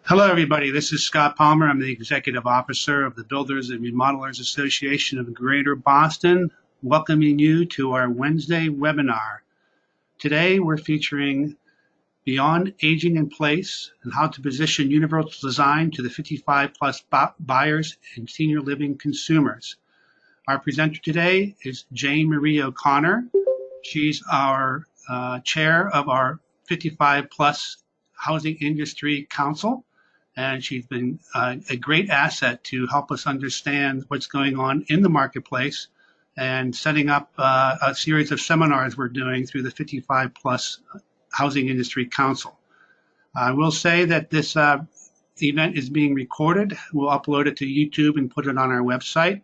Hello, everybody. This is Scott Palmer. I'm the Executive Officer of the Builders and Remodelers Association of Greater Boston, welcoming you to our Wednesday webinar. Today, we're featuring Beyond Aging in Place and how to position universal design to the 55 plus buyers and senior living consumers. Our presenter today is Jane Marie O'Connor. She's our chair of our 55 plus Housing Industry Council, and she's been a great asset to help us understand what's going on in the marketplace and setting up a series of seminars we're doing through the 55 plus Housing Industry Council. I will say that this event is being recorded. We'll upload it to YouTube and put it on our website,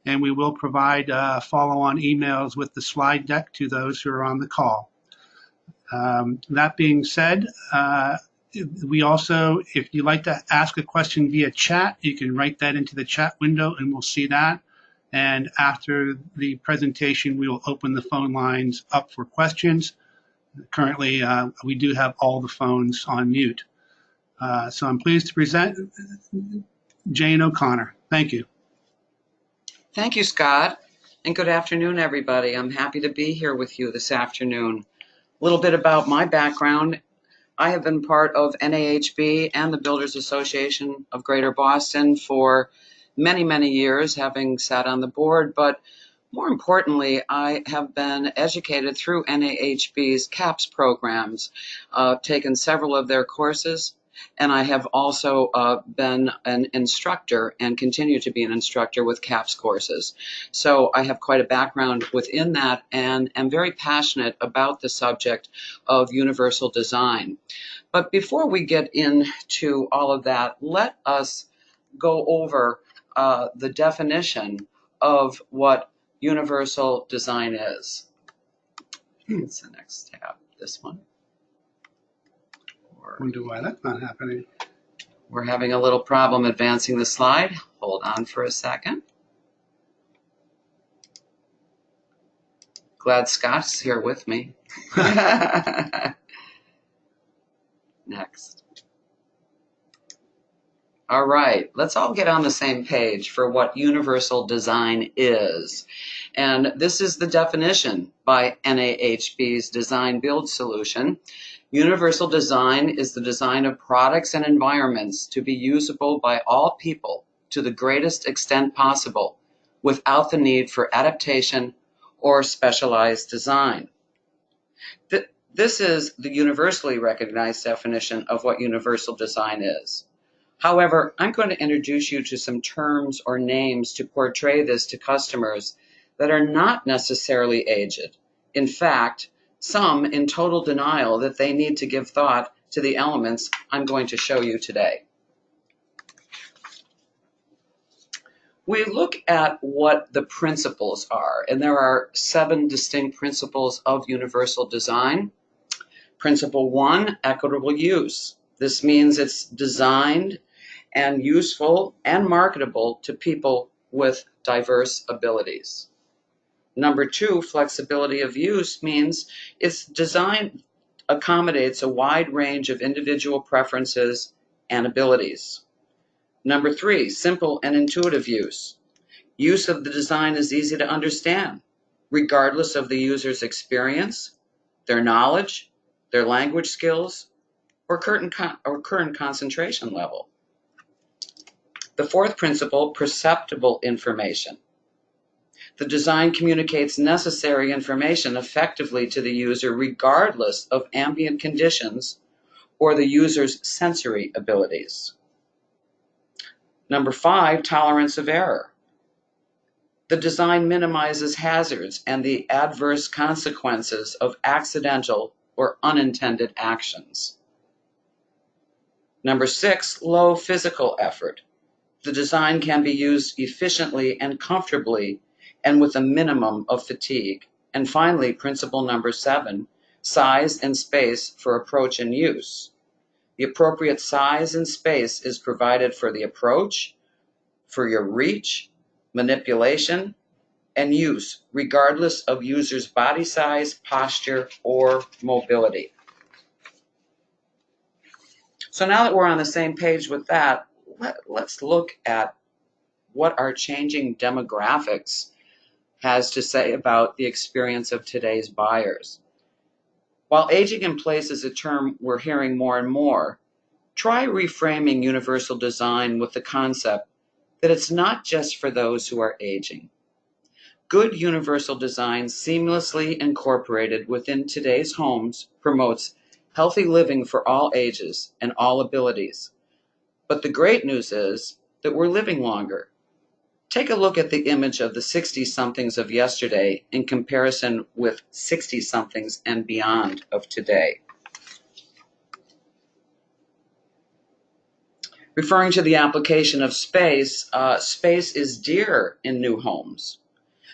and we will provide follow-on emails with the slide deck to those who are on the call. That being said, we also, if you'd like to ask a question via chat, you can write that into the chat window and we'll see that. And after the presentation, we will open the phone lines up for questions. Currently, we do have all the phones on mute. So I'm pleased to present Jane O'Connor. Thank you. Thank you, Scott, and good afternoon, everybody. I'm happy to be here with you this afternoon. A little bit about my background. I have been part of NAHB and the Builders Association of Greater Boston for many, many years, having sat on the board, but more importantly, I have been educated through NAHB's CAPS programs, taken several of their courses, and I have also been an instructor and continue to be an instructor with CAPS courses. So I have quite a background within that and am very passionate about the subject of universal design. But before we get into all of that, let us go over the definition of what universal design is. It's the next tab, this one. I wonder why that's not happening. We're having a little problem advancing the slide. Hold on for a second. Glad Scott's here with me. Next. All right, let's all get on the same page for what universal design is. And this is the definition by NAHB's Design Build Solution. Universal design is the design of products and environments to be usable by all people to the greatest extent possible without the need for adaptation or specialized design. This is the universally recognized definition of what universal design is. However, I'm going to introduce you to some terms or names to portray this to customers that are not necessarily aged. In fact, some in total denial that they need to give thought to the elements I'm going to show you today. We look at what the principles are, and there are 7 distinct principles of universal design. Principle 1, equitable use. This means it's designed and useful and marketable to people with diverse abilities. Number 2, flexibility of use means its design accommodates a wide range of individual preferences and abilities. Number 3, simple and intuitive use. Use of the design is easy to understand, regardless of the user's experience, their knowledge, their language skills, or current concentration level. The 4th principle, perceptible information. The design communicates necessary information effectively to the user regardless of ambient conditions or the user's sensory abilities. Number 5, tolerance of error. The design minimizes hazards and the adverse consequences of accidental or unintended actions. Number 6, low physical effort. The design can be used efficiently and comfortably and with a minimum of fatigue. And finally, principle number 7, size and space for approach and use. The appropriate size and space is provided for the approach, for your reach, manipulation, and use, regardless of user's body size, posture, or mobility. So now that we're on the same page with that, let's look at what our changing demographics has to say about the experience of today's buyers. While aging in place is a term we're hearing more and more, try reframing universal design with the concept that it's not just for those who are aging. Good universal design seamlessly incorporated within today's homes promotes healthy living for all ages and all abilities. But the great news is that we're living longer. Take a look at the image of the 60-somethings of yesterday in comparison with 60-somethings and beyond of today. Referring to the application of space, space is dear in new homes.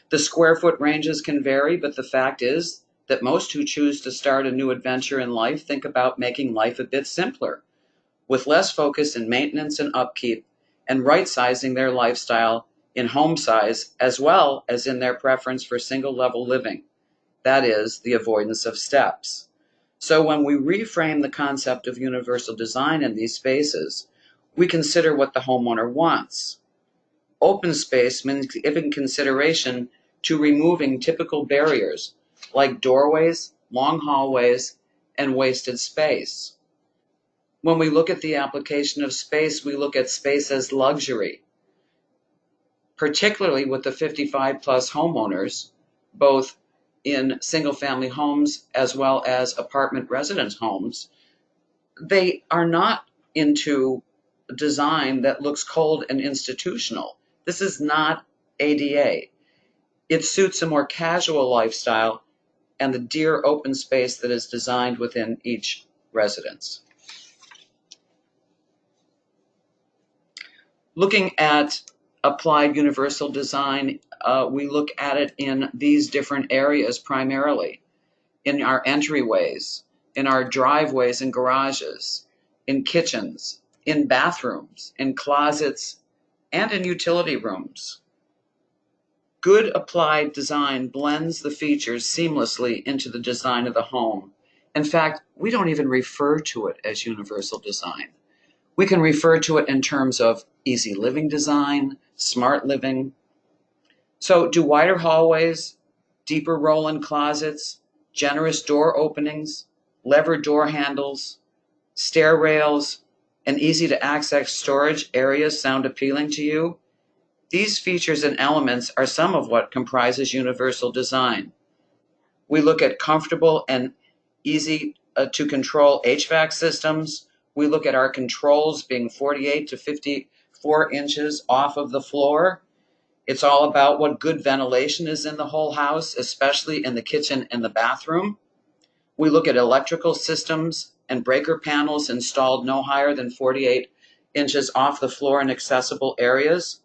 The square foot ranges can vary, but the fact is that most who choose to start a new adventure in life think about making life a bit simpler, with less focus in maintenance and upkeep, and right-sizing their lifestyle in home size as well as in their preference for single-level living, that is, the avoidance of steps. So when we reframe the concept of universal design in these spaces, we consider what the homeowner wants. Open space means giving consideration to removing typical barriers like doorways, long hallways, and wasted space. When we look at the application of space, we look at space as luxury, particularly with the 55-plus homeowners, both in single-family homes as well as apartment residence homes. They are not into design that looks cold and institutional. This is not ADA. It suits a more casual lifestyle and the dear open space that is designed within each residence. Looking at applied universal design, we look at it in these different areas primarily. In our entryways, in our driveways and garages, in kitchens, in bathrooms, in closets, and in utility rooms. Good applied design blends the features seamlessly into the design of the home. In fact, we don't even refer to it as universal design. We can refer to it in terms of easy living design, smart living. So do wider hallways, deeper roll-in closets, generous door openings, levered door handles, stair rails, and easy to access storage areas sound appealing to you? These features and elements are some of what comprises universal design. We look at comfortable and easy to control HVAC systems. We look at our controls being 48 to 54 inches off of the floor. It's all about what good ventilation is in the whole house, especially in the kitchen and the bathroom. We look at electrical systems and breaker panels installed no higher than 48 inches off the floor in accessible areas.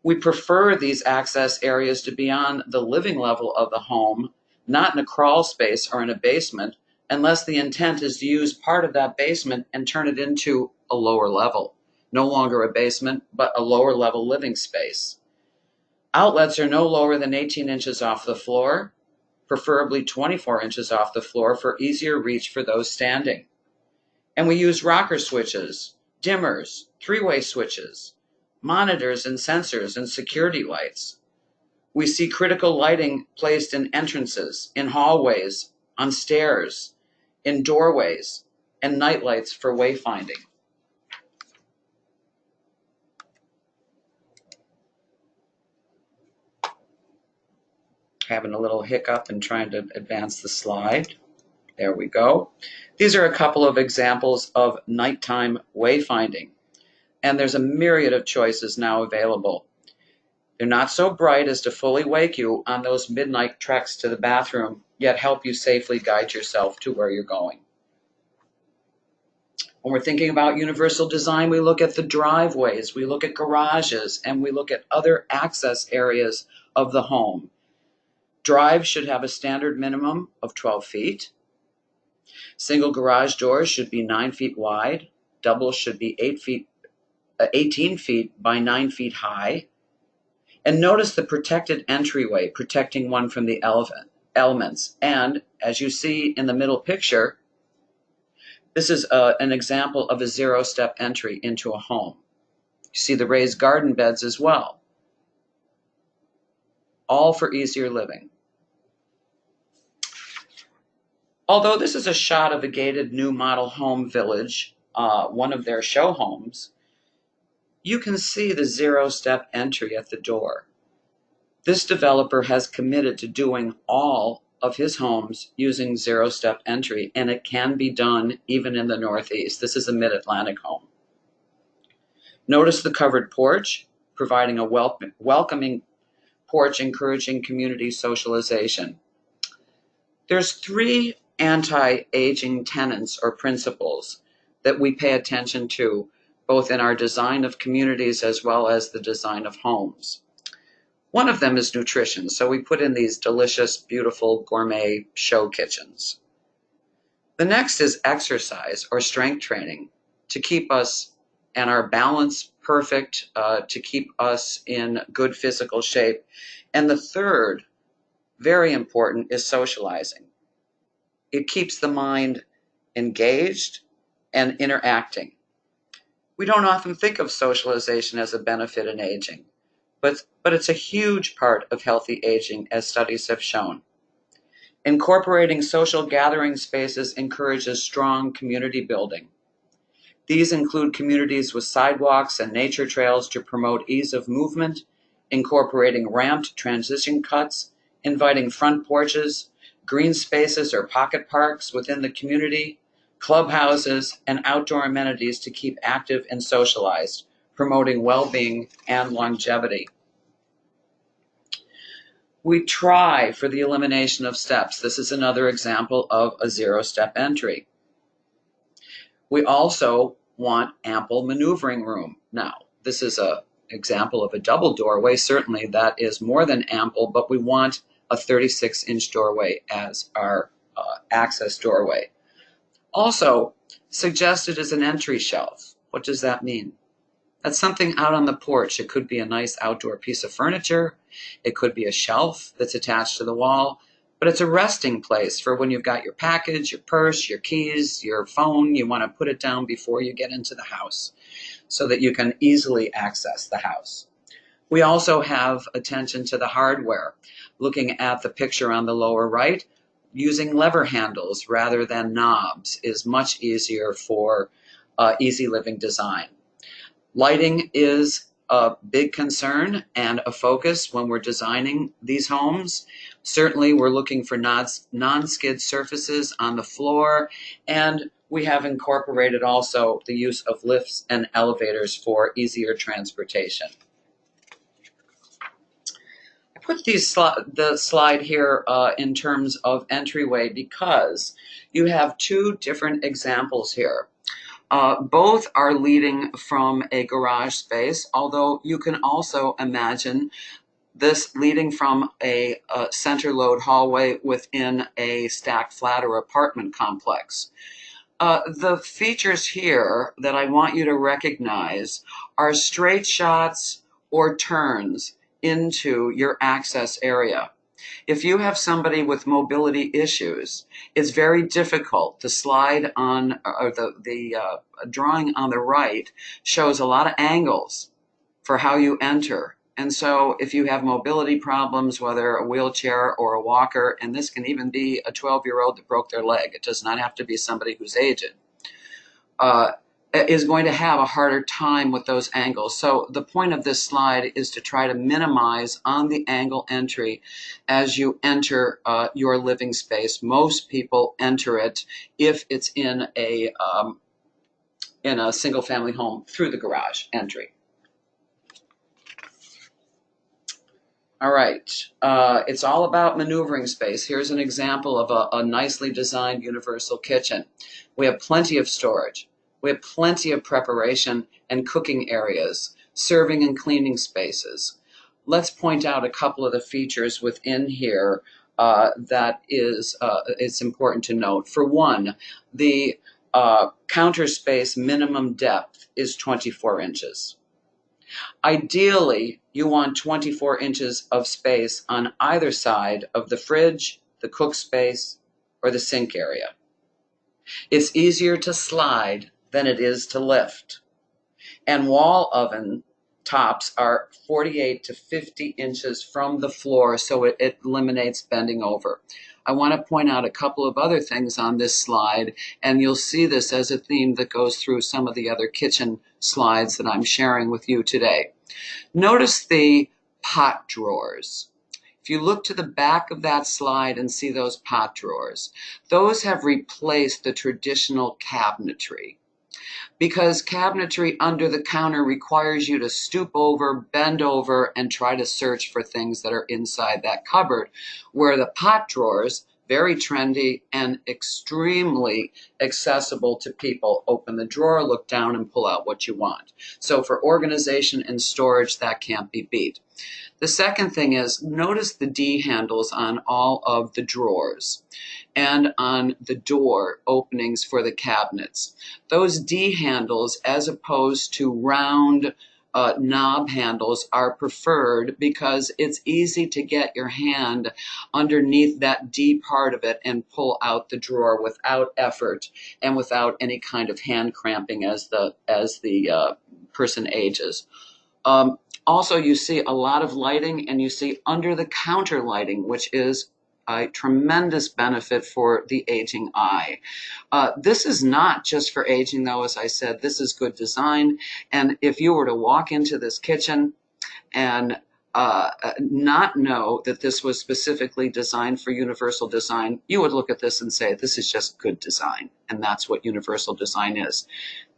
We prefer these access areas to be on the living level of the home, not in a crawl space or in a basement, unless the intent is to use part of that basement and turn it into a lower level. No longer a basement, but a lower level living space. Outlets are no lower than 18 inches off the floor, preferably 24 inches off the floor for easier reach for those standing. And we use rocker switches, dimmers, three-way switches, monitors and sensors and security lights. We see critical lighting placed in entrances, in hallways, on stairs, in doorways, and night lights for wayfinding. Having a little hiccup and trying to advance the slide. There we go. These are a couple of examples of nighttime wayfinding, and there's a myriad of choices now available. They're not so bright as to fully wake you on those midnight treks to the bathroom, yet help you safely guide yourself to where you're going. When we're thinking about universal design, we look at the driveways, we look at garages, and we look at other access areas of the home. Drives should have a standard minimum of 12 feet. Single garage doors should be 9 feet wide. Doubles should be 18 feet by 9 feet high. And notice the protected entryway, protecting one from the elements. And as you see in the middle picture, This is an example of a zero-step entry into a home. You see the raised garden beds as well, all for easier living. Although this is a shot of a gated new model home village, one of their show homes, you can see the zero-step entry at the door. This developer has committed to doing all of his homes using zero-step entry, and it can be done even in the Northeast. This is a mid-Atlantic home. Notice the covered porch, providing a welcoming porch, encouraging community socialization. There's 3 anti-aging tenets or principles that we pay attention to, both in our design of communities as well as the design of homes. One of them is nutrition, so we put in these delicious, beautiful gourmet show kitchens. The next is exercise or strength training to keep us and our balance perfect, to keep us in good physical shape. And the third, very important, is socializing. It keeps the mind engaged and interacting. We don't often think of socialization as a benefit in aging, but it's a huge part of healthy aging, as studies have shown. Incorporating social gathering spaces encourages strong community building. These include communities with sidewalks and nature trails to promote ease of movement, incorporating ramped transition cuts, inviting front porches, green spaces or pocket parks within the community, clubhouses, and outdoor amenities to keep active and socialized, promoting well-being and longevity. We try for the elimination of steps. This is another example of a zero-step entry. We also want ample maneuvering room. Now, this is an example of a double doorway. Certainly that is more than ample, but we want a 36-inch doorway as our access doorway. Also, suggested is an entry shelf. What does that mean? That's something out on the porch. It could be a nice outdoor piece of furniture. It could be a shelf that's attached to the wall, but it's a resting place for when you've got your package, your purse, your keys, your phone. You want to put it down before you get into the house so that you can easily access the house. We also have attention to the hardware. Looking at the picture on the lower right, using lever handles rather than knobs is much easier for easy living design. Lighting is a big concern and a focus when we're designing these homes. Certainly we're looking for non-skid surfaces on the floor, and we have incorporated also the use of lifts and elevators for easier transportation. I put the slide here in terms of entryway because you have 2 different examples here. Both are leading from a garage space, although you can also imagine this leading from a center load hallway within a stacked flat or apartment complex. The features here that I want you to recognize are straight shots or turns into your access area. If you have somebody with mobility issues, it's very difficult. The slide on, or the drawing on the right shows a lot of angles for how you enter. And so if you have mobility problems, whether a wheelchair or a walker, and this can even be a 12-year-old that broke their leg, it does not have to be somebody who's aged, is going to have a harder time with those angles. So the point of this slide is to try to minimize on the angle entry as you enter your living space. Most people enter it, if it's in a single family home, through the garage entry. All right, it's all about maneuvering space. Here's an example of a nicely designed universal kitchen. We have plenty of storage. We have plenty of preparation and cooking areas, serving and cleaning spaces. Let's point out a couple of the features within here that it's important to note. For one, the counter space minimum depth is 24 inches. Ideally, you want 24 inches of space on either side of the fridge, the cook space, or the sink area. It's easier to slide than it is to lift. And wall oven tops are 48 to 50 inches from the floor, so it eliminates bending over. I want to point out a couple of other things on this slide, and you'll see this as a theme that goes through some of the other kitchen slides that I'm sharing with you today. Notice the pot drawers. If you look to the back of that slide and see those pot drawers, those have replaced the traditional cabinetry, because cabinetry under the counter requires you to stoop over, bend over, and try to search for things that are inside that cupboard, where the pot drawers, very trendy and extremely accessible to people. Open the drawer, look down, and pull out what you want. So for organization and storage, that can't be beat. The second thing is, notice the D handles on all of the drawers and on the door openings for the cabinets. Those D handles, as opposed to round knob handles, are preferred because it's easy to get your hand underneath that D part of it and pull out the drawer without effort and without any kind of hand cramping as the person ages. Also, you see a lot of lighting, and you see under the counter lighting, which is a tremendous benefit for the aging eye. This is not just for aging, though. As I said, this is good design. And if you were to walk into this kitchen and not know that this was specifically designed for universal design, you would look at this and say, this is just good design. And that's what universal design is.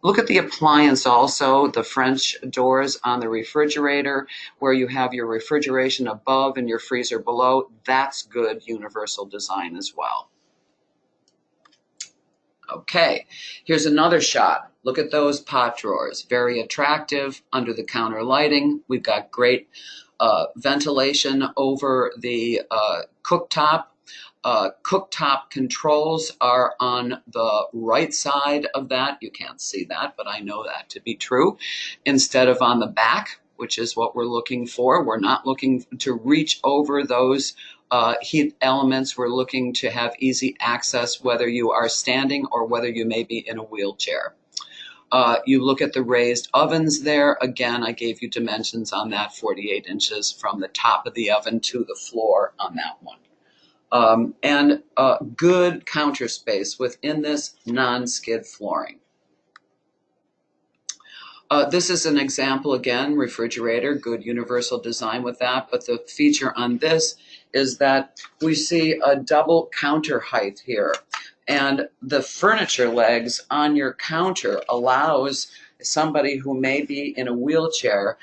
Look at the appliance also, the French doors on the refrigerator, where you have your refrigeration above and your freezer below. That's good universal design as well. Okay, here's another shot. Look at those pot drawers. Very attractive, under the counter lighting. We've got great ventilation over the cooktop. Cooktop controls are on the right side of that. You can't see that, but I know that to be true, instead of on the back, which is what we're looking for. We're not looking to reach over those heat elements. We're looking to have easy access, whether you are standing or whether you may be in a wheelchair. You look at the raised ovens there. Again, I gave you dimensions on that, 48 inches from the top of the oven to the floor on that one. And good counter space within this non-skid flooring. This is an example, again, refrigerator, good universal design with that, but the feature on this is that we see a double counter height here, and the furniture legs on your counter allows somebody who may be in a wheelchair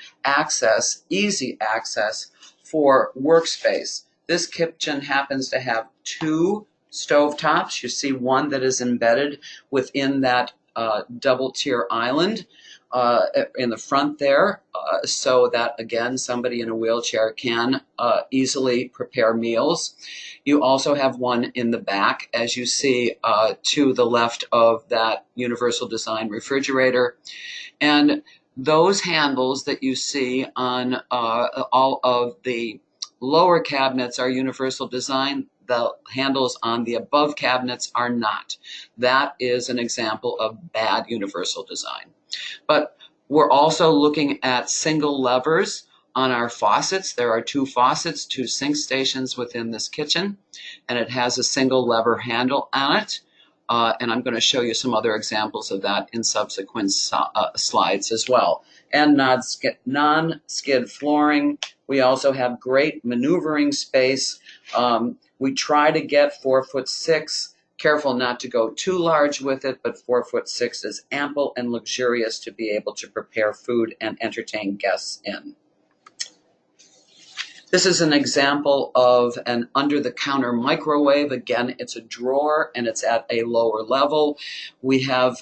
easy access for workspace. This kitchen happens to have two stovetops. You see one that is embedded within that double tier island in the front there, so that, again, somebody in a wheelchair can easily prepare meals. You also have one in the back, as you see to the left of that universal design refrigerator. And those handles that you see on all of the lower cabinets are universal design. The handles on the above cabinets are not. That is an example of bad universal design. But we're also looking at single levers on our faucets. There are two faucets, two sink stations within this kitchen, and it has a single lever handle on it. And I'm going to show you some other examples of that in subsequent slides as well. And non-skid flooring. We also have great maneuvering space. We try to get 4'6". Careful not to go too large with it, but 4'6" is ample and luxurious to be able to prepare food and entertain guests in. This is an example of an under-the-counter microwave. Again, it's a drawer and it's at a lower level. We have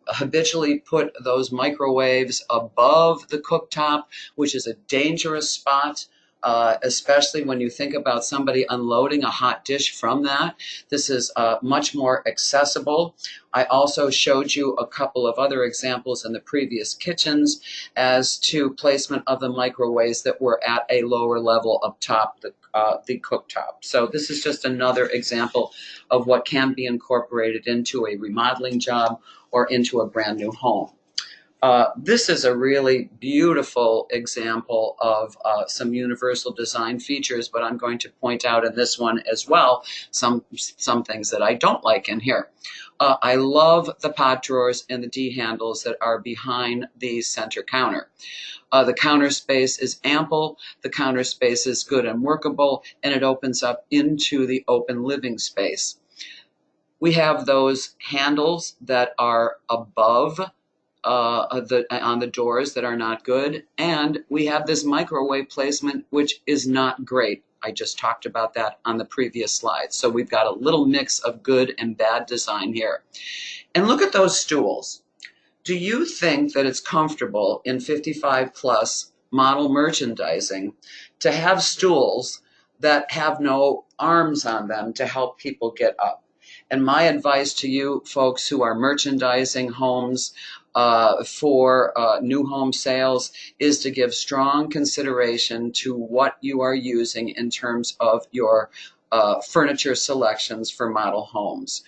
habitually put those microwaves above the cooktop, which is a dangerous spot. Especially when you think about somebody unloading a hot dish from that. This is much more accessible. I also showed you a couple of other examples in the previous kitchens as to placement of the microwaves that were at a lower level up top. The the cooktop. So this is just another example of what can be incorporated into a remodeling job or into a brand new home. This is a really beautiful example of some universal design features, but I'm going to point out in this one as well some things that I don't like in here. I love the pot drawers and the D handles that are behind the center counter. The counter space is ample, the counter space is good and workable, and it opens up into the open living space. We have those handles that are above on the doors that are not good, and we have this microwave placement which is not great. I just talked about that on the previous slide. So we've got a little mix of good and bad design here. And look at those stools. Do you think that it's comfortable in 55 plus model merchandising to have stools that have no arms on them to help people get up? And my advice to you folks who are merchandising homes for new home sales is to give strong consideration to what you are using in terms of your furniture selections for model homes.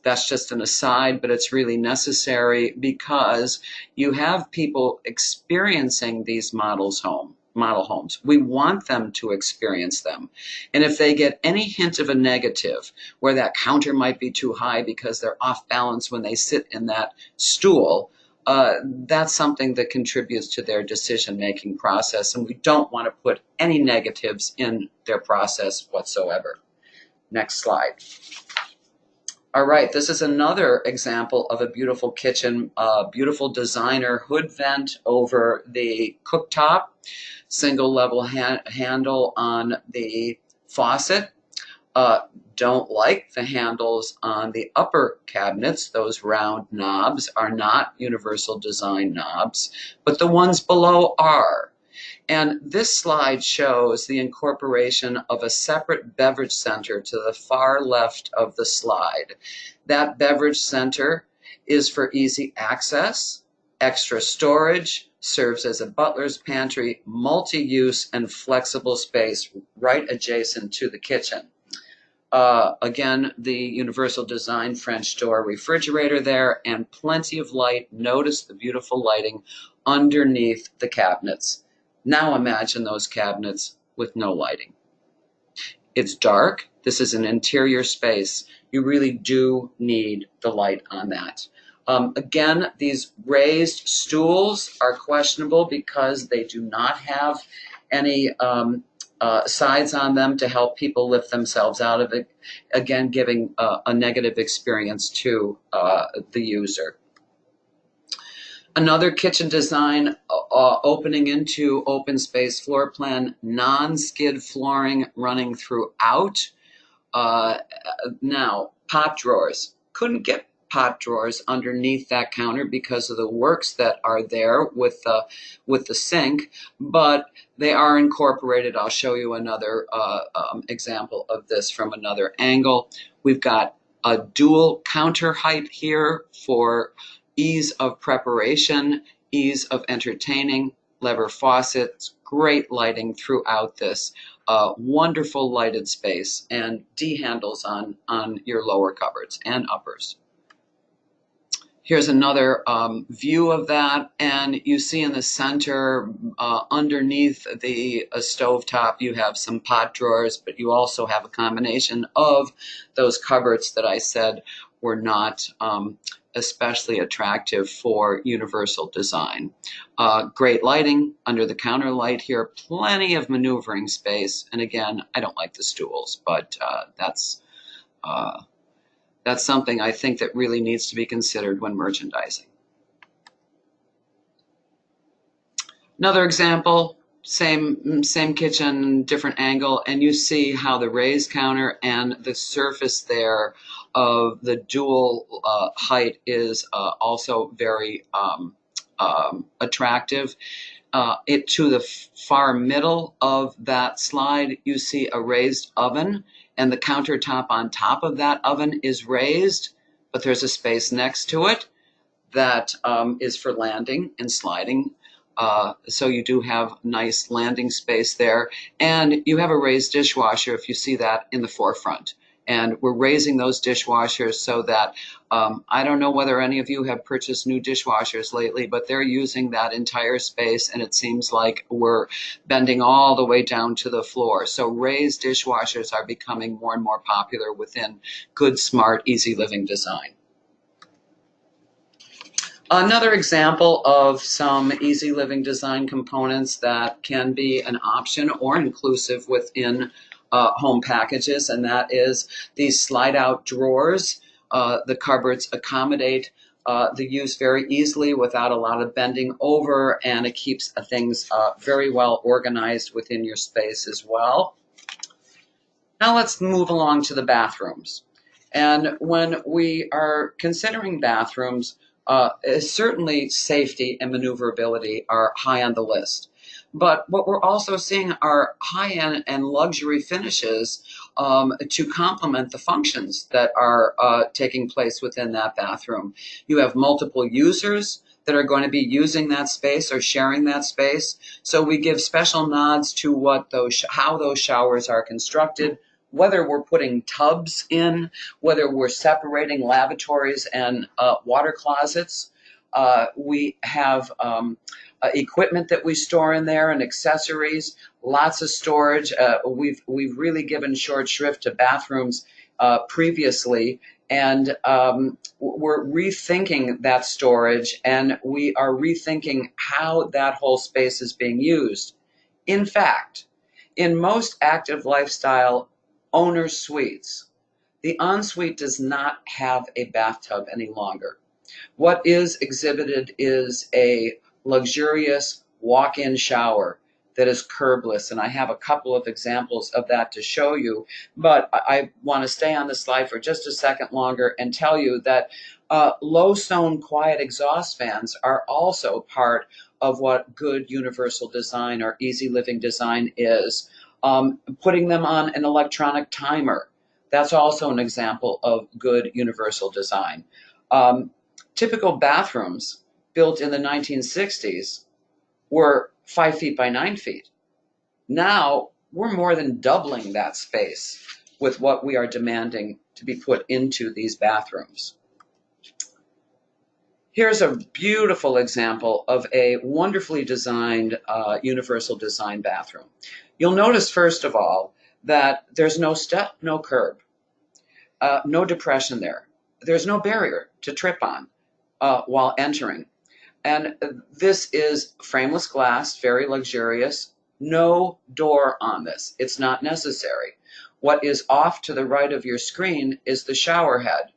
That's just an aside, but it's really necessary because you have people experiencing these model homes. We want them to experience them. And if they get any hint of a negative, where that counter might be too high because they're off balance when they sit in that stool, that's something that contributes to their decision-making process. And we don't want to put any negatives in their process whatsoever. Next slide. All right, this is another example of a beautiful kitchen, beautiful designer hood vent over the cooktop, single level handle on the faucet. Don't like the handles on the upper cabinets. Those round knobs are not universal design knobs, but the ones below are. And this slide shows the incorporation of a separate beverage center to the far left of the slide. That beverage center is for easy access, extra storage, serves as a butler's pantry, multi-use and flexible space right adjacent to the kitchen. Again, the universal design French door refrigerator there and plenty of light. Notice the beautiful lighting underneath the cabinets. Now imagine those cabinets with no lighting. It's dark. This is an interior space. You really do need the light on that. Again, these raised stools are questionable because they do not have any sides on them to help people lift themselves out of it, again, giving a negative experience to the user. Another kitchen design opening into open space floor plan, non-skid flooring running throughout. Now, pot drawers. Couldn't get pot drawers underneath that counter because of the works that are there with the sink, but they are incorporated. I'll show you another example of this from another angle. We've got a dual counter height here for ease of preparation, ease of entertaining, lever faucets, great lighting throughout this, wonderful lighted space, and D handles on your lower cupboards and uppers. Here's another view of that, and you see in the center, underneath the stovetop, you have some pot drawers, but you also have a combination of those cupboards that I said were not especially attractive for universal design. Great lighting under the counter light here, plenty of maneuvering space, and again, I don't like the stools, but that's something I think that really needs to be considered when merchandising. Another example, same kitchen, different angle, and you see how the raised counter and the surface there of the dual height is also very attractive. To the far middle of that slide, you see a raised oven, and the countertop on top of that oven is raised, but there's a space next to it that is for landing and sliding So you do have nice landing space there. And you have a raised dishwasher, if you see that in the forefront. And we're raising those dishwashers so that I don't know whether any of you have purchased new dishwashers lately, but they're using that entire space, and it seems like we're bending all the way down to the floor. So raised dishwashers are becoming more and more popular within good, smart, easy living design. Another example of some easy living design components that can be an option or inclusive within home packages, and that is these slide out drawers. The cupboards accommodate the use very easily without a lot of bending over, and it keeps things very well organized within your space as well. Now let's move along to the bathrooms. And when we are considering bathrooms, certainly safety and maneuverability are high on the list. But what we're also seeing are high-end and luxury finishes to complement the functions that are taking place within that bathroom. You have multiple users that are going to be using that space or sharing that space. So we give special nods to what how those showers are constructed, whether we're putting tubs in, whether we're separating lavatories and water closets. We have equipment that we store in there and accessories, lots of storage. We've really given short shrift to bathrooms previously, and we're rethinking that storage, and we are rethinking how that whole space is being used. In fact, in most active lifestyle owner's suites, the ensuite does not have a bathtub any longer. What is exhibited is a luxurious walk-in shower that is curbless, and I have a couple of examples of that to show you, but I want to stay on the slide for just a second longer and tell you that low-zone quiet exhaust fans are also part of what good universal design or easy living design is. Putting them on an electronic timer, that's also an example of good universal design. Typical bathrooms built in the 1960s were 5 feet by 9 feet. Now we're more than doubling that space with what we are demanding to be put into these bathrooms. Here's a beautiful example of a wonderfully designed universal design bathroom. You'll notice, first of all, that there's no step, no curb, no depression there. There's no barrier to trip on while entering. And this is frameless glass, very luxurious, no door on this. It's not necessary. What is off to the right of your screen is the shower head.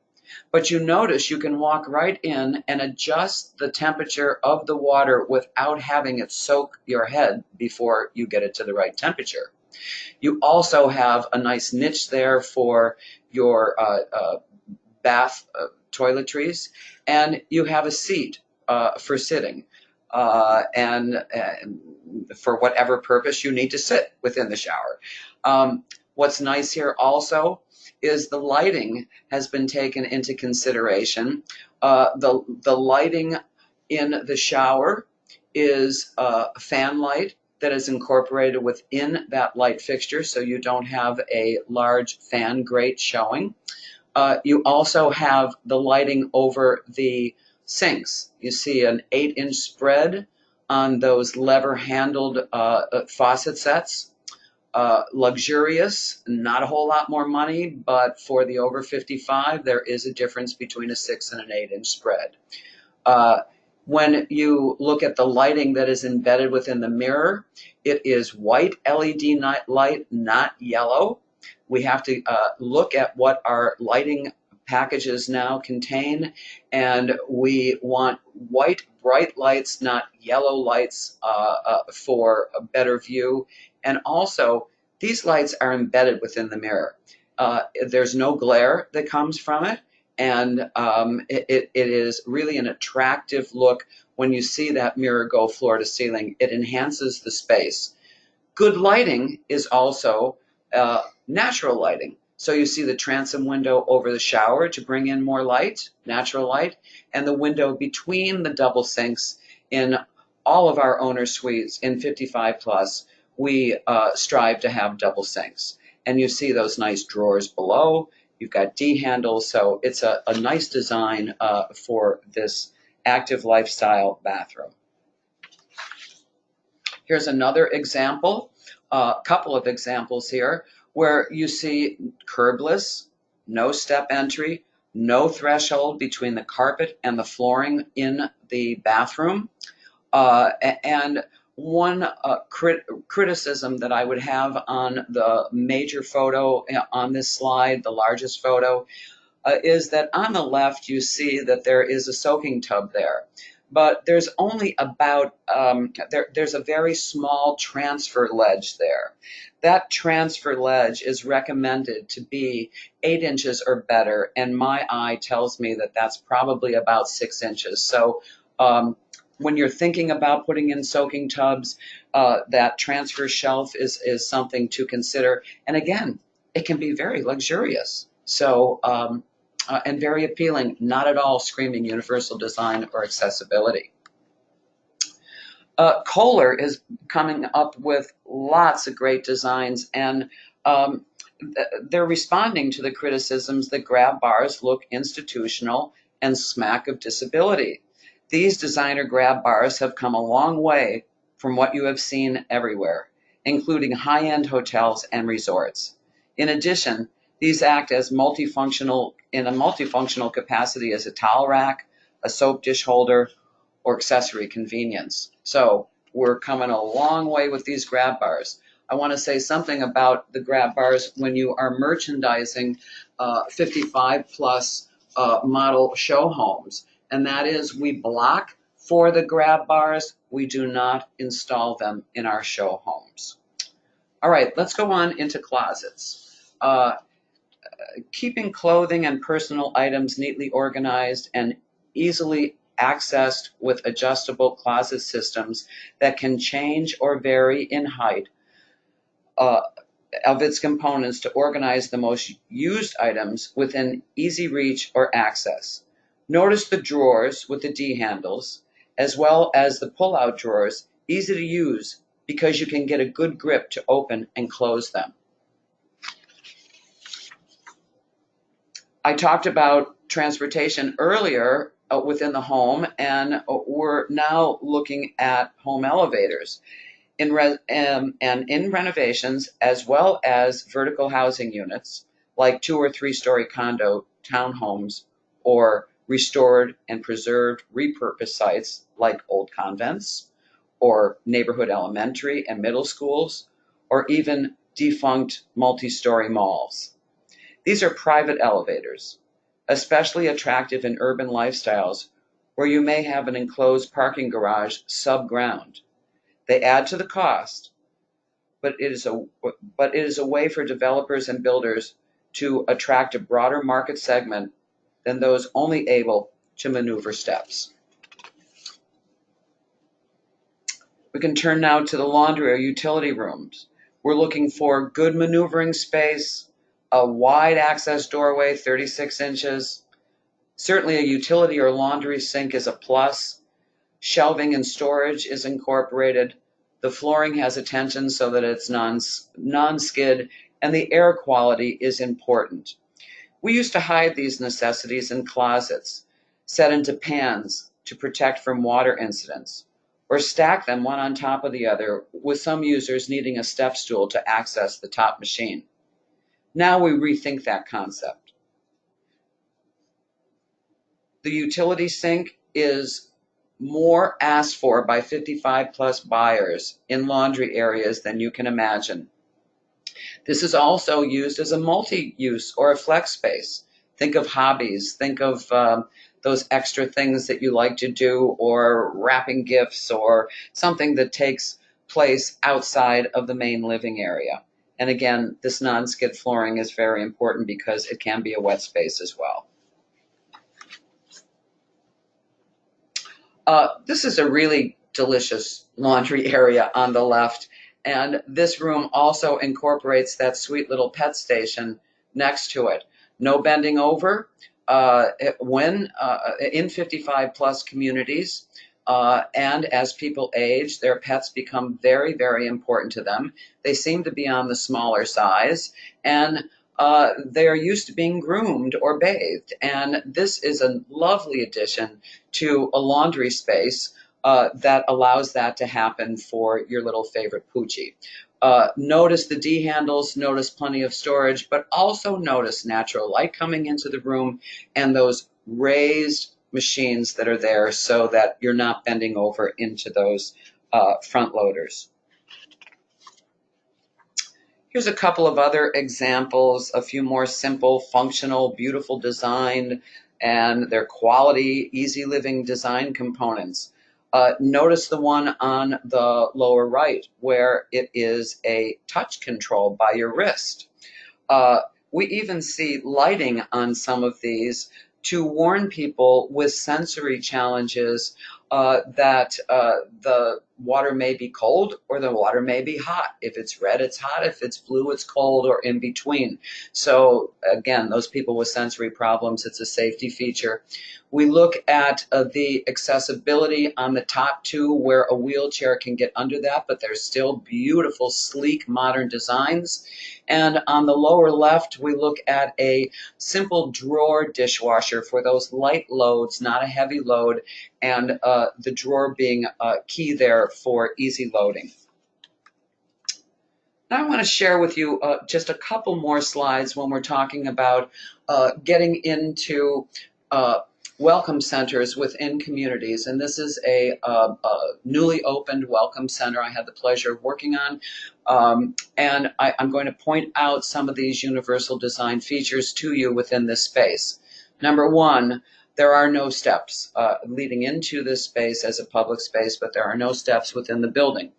But you notice you can walk right in and adjust the temperature of the water without having it soak your head before you get it to the right temperature. You also have a nice niche there for your bath toiletries, and you have a seat for sitting and for whatever purpose you need to sit within the shower. What's nice here also is the lighting has been taken into consideration. The lighting in the shower is a fan light that is incorporated within that light fixture, so you don't have a large fan grate showing. You also have the lighting over the sinks. You see an 8-inch spread on those lever-handled faucet sets. Luxurious, not a whole lot more money, but for the over 55, there is a difference between a 6 and an 8-inch spread. When you look at the lighting that is embedded within the mirror, it is white LED light, not yellow. We have to look at what our lighting packages now contain, and we want white, bright lights, not yellow lights for a better view. And also, these lights are embedded within the mirror. There's no glare that comes from it, and it is really an attractive look when you see that mirror go floor to ceiling. It enhances the space. Good lighting is also natural lighting. So you see the transom window over the shower to bring in more light, natural light, and the window between the double sinks in all of our owner suites in 55 plus, we strive to have double sinks. And you see those nice drawers below. You've got D handles, so it's a nice design for this active lifestyle bathroom. Here's another example, a couple of examples here, where you see curbless, no step entry, no threshold between the carpet and the flooring in the bathroom. And one criticism that I would have on the major photo on this slide, the largest photo, is that on the left you see that there is a soaking tub there. But there's only about, there's a very small transfer ledge there. That transfer ledge is recommended to be 8 inches or better, and my eye tells me that that's probably about 6 inches. So when you're thinking about putting in soaking tubs, that transfer shelf is something to consider. And again, it can be very luxurious. So, and very appealing, not at all screaming universal design or accessibility. Kohler is coming up with lots of great designs, and they're responding to the criticisms that grab bars look institutional and smack of disability. These designer grab bars have come a long way from what you have seen everywhere, including high-end hotels and resorts. In addition, these act as in a multifunctional capacity as a towel rack, a soap dish holder, or accessory convenience. So we're coming a long way with these grab bars. I want to say something about the grab bars when you are merchandising 55 plus model show homes. And that is, we block for the grab bars. We do not install them in our show homes. All right, let's go on into closets. Keeping clothing and personal items neatly organized and easily accessed with adjustable closet systems that can change or vary in height of its components to organize the most used items within easy reach or access. Notice the drawers with the D handles, as well as the pull-out drawers, easy to use because you can get a good grip to open and close them. I talked about transportation earlier within the home, and we're now looking at home elevators in renovations, as well as vertical housing units like 2 or 3 story condo townhomes, or restored and preserved repurposed sites like old convents or neighborhood elementary and middle schools, or even defunct multi-story malls. These are private elevators, especially attractive in urban lifestyles where you may have an enclosed parking garage sub-ground. They add to the cost, but it is a way for developers and builders to attract a broader market segment than those only able to maneuver steps. We can turn now to the laundry or utility rooms. We're looking for good maneuvering space, a wide access doorway, 36 inches. Certainly a utility or laundry sink is a plus. Shelving and storage is incorporated. The flooring has a tension so that it's non-skid, and the air quality is important. We used to hide these necessities in closets, set into pans to protect from water incidents, or stack them one on top of the other, with some users needing a step stool to access the top machine. Now we rethink that concept. The utility sink is more asked for by 55 plus buyers in laundry areas than you can imagine. This is also used as a multi-use or a flex space. Think of hobbies, think of those extra things that you like to do, or wrapping gifts, or something that takes place outside of the main living area. And again, this non-skid flooring is very important because it can be a wet space as well. This is a really delicious laundry area on the left, and this room also incorporates that sweet little pet station next to it. No bending over. In 55 plus communities, And as people age, their pets become very, very important to them. They seem to be on the smaller size, and they're used to being groomed or bathed. And this is a lovely addition to a laundry space that allows that to happen for your little favorite Poochie. Notice the D handles, notice plenty of storage, but also notice natural light coming into the room and those raised machines that are there so that you're not bending over into those front loaders. Here's a couple of other examples, a few more simple, functional, beautiful design, and their quality, easy living design components. Notice the one on the lower right where it is a touch control by your wrist. We even see lighting on some of these to warn people with sensory challenges that the water may be cold or the water may be hot. If it's red, it's hot. If it's blue, it's cold, or in between. So again, those people with sensory problems, it's a safety feature. We look at the accessibility on the top two where a wheelchair can get under that, but there's still beautiful, sleek, modern designs. And on the lower left, we look at a simple drawer dishwasher for those light loads, not a heavy load, and the drawer being key there for easy loading. Now I want to share with you just a couple more slides when we're talking about getting into welcome centers within communities. And this is a newly opened welcome center I had the pleasure of working on. And I'm going to point out some of these universal design features to you within this space. Number one, there are no steps leading into this space as a public space, but there are no steps within the building.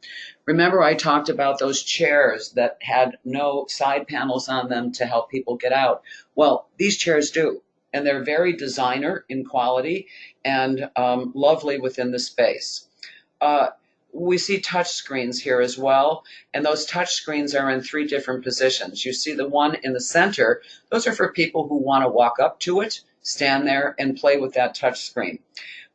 Remember, I talked about those chairs that had no side panels on them to help people get out. Well, these chairs do, and they're very designer in quality and lovely within the space. We see touch screens here as well, and those touch screens are in 3 different positions. You see the one in the center, those are for people who want to walk up to it, stand there, and play with that touch screen.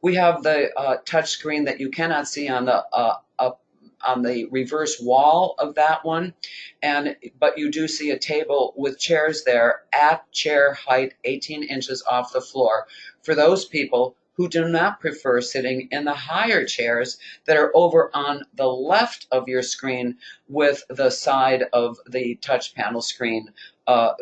We have the touch screen that you cannot see on the reverse wall of that one, but you do see a table with chairs there at chair height, 18 inches off the floor, for those people who do not prefer sitting in the higher chairs that are over on the left of your screen with the side of the touch panel screen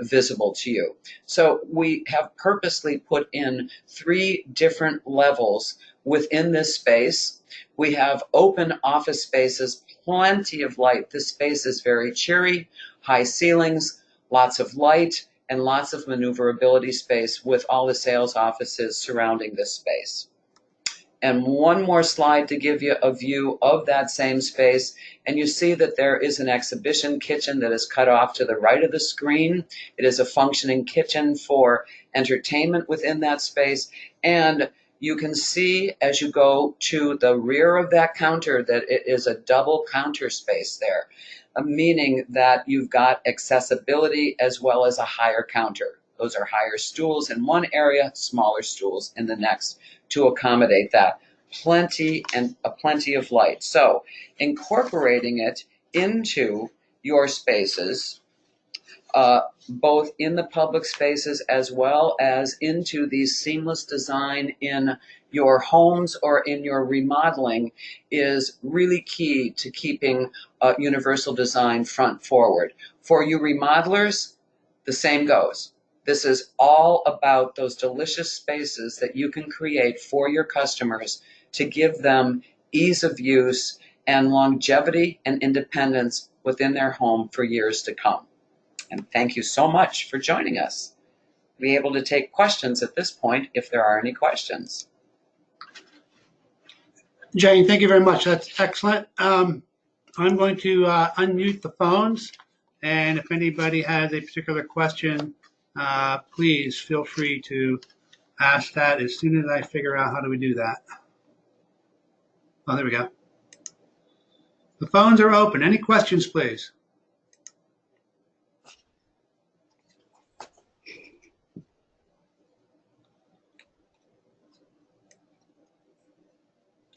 visible to you. So we have purposely put in 3 different levels within this space. We have open office spaces, plenty of light. This space is very cheery, high ceilings, lots of light, and lots of maneuverability space with all the sales offices surrounding this space. And one more slide to give you a view of that same space. And you see that there is an exhibition kitchen that is cut off to the right of the screen. It is a functioning kitchen for entertainment within that space. And you can see as you go to the rear of that counter that it is a double counter space there, meaning that you've got accessibility as well as a higher counter. Those are higher stools in one area, smaller stools in the next to accommodate that. Plenty of light. So incorporating it into your spaces, both in the public spaces as well as into these seamless design in your homes or in your remodeling, is really key to keeping universal design front forward. For you remodelers, the same goes. This is all about those delicious spaces that you can create for your customers to give them ease of use and longevity and independence within their home for years to come. And thank you so much for joining us. We'll be able to take questions at this point if there are any questions. Jane, thank you very much. That's excellent. I'm going to unmute the phones, and if anybody has a particular question, please feel free to ask that as soon as I figure out how do we do that. Oh, there we go. The phones are open. Any questions, please?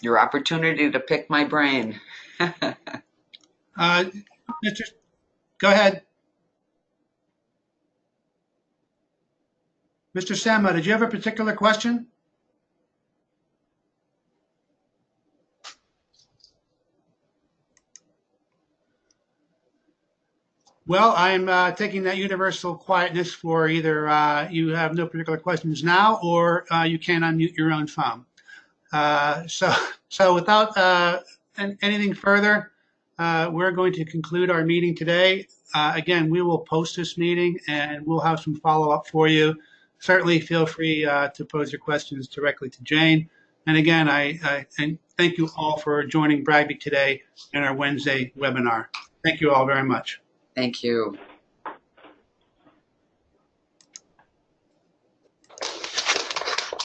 Your opportunity to pick my brain. Mr. Go ahead. Mr. Sama, did you have a particular question? Well, I'm taking that universal quietness for either you have no particular questions now or you can unmute your own phone. So without anything further, we're going to conclude our meeting today. Again, we will post this meeting and we'll have some follow-up for you. Certainly feel free to pose your questions directly to Jane. And again, I thank you all for joining BRAGB today in our Wednesday webinar. Thank you all very much. Thank you.